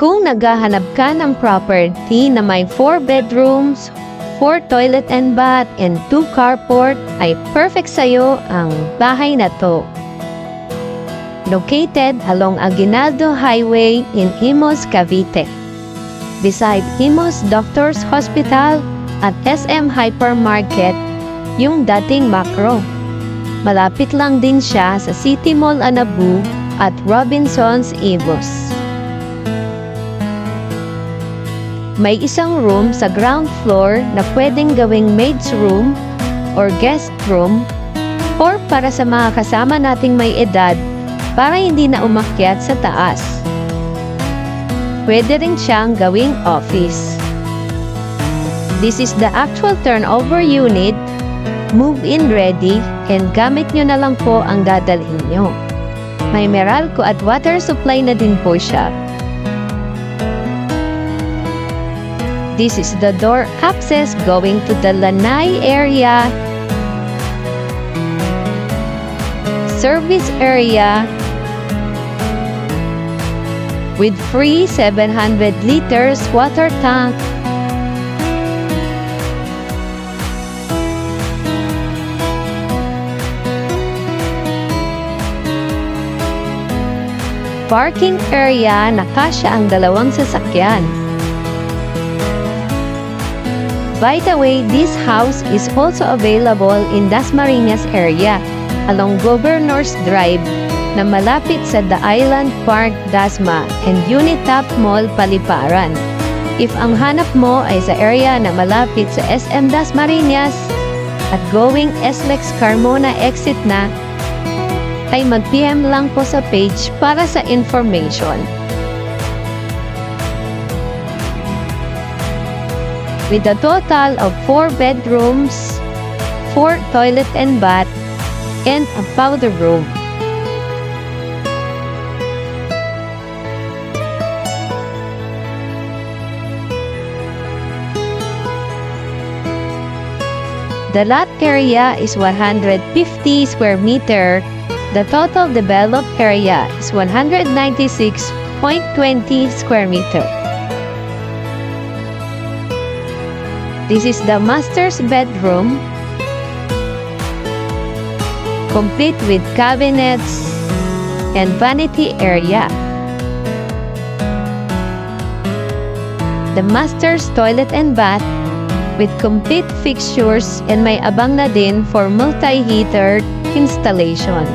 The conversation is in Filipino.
Kung naghahanap ka ng property na may 4 bedrooms, 4 toilet and bath, and 2 carport, ay perfect sa'yo ang bahay na to. Located along Aguinaldo Highway in Imus, Cavite. Beside Imus Doctors Hospital at SM Hypermarket, yung dating Macro. Malapit lang din siya sa City Mall Anabu at Robinsons Imus. May isang room sa ground floor na pwedeng gawing maid's room or guest room or para sa mga kasama nating may edad para hindi na umakyat sa taas. Pwede rin siyang gawing office. This is the actual turnover unit, move-in ready, and gamit nyo na lang po ang dadalhin nyo. May Meralco at water supply na din po siya. This is the door access going to the Lanai area, service area, with free 700 liters water tank, parking area na kasya ang 2 sasakyan. By the way, this house is also available in Dasmariñas area along Governors Drive na malapit sa The Island Park, Dasma and Unitap Mall, Paliparan. If ang hanap mo ay sa area na malapit sa SM Dasmariñas at going SLEX Carmona exit na, ay mag-PM lang po sa page para sa information. With a total of 4 bedrooms, 4 toilet and bath, and a powder room. The lot area is 150 square meter. The total developed area is 196.20 square meter. This is the master's bedroom, complete with cabinets and vanity area. The master's toilet and bath with complete fixtures and may abang na din for multi-heater installation.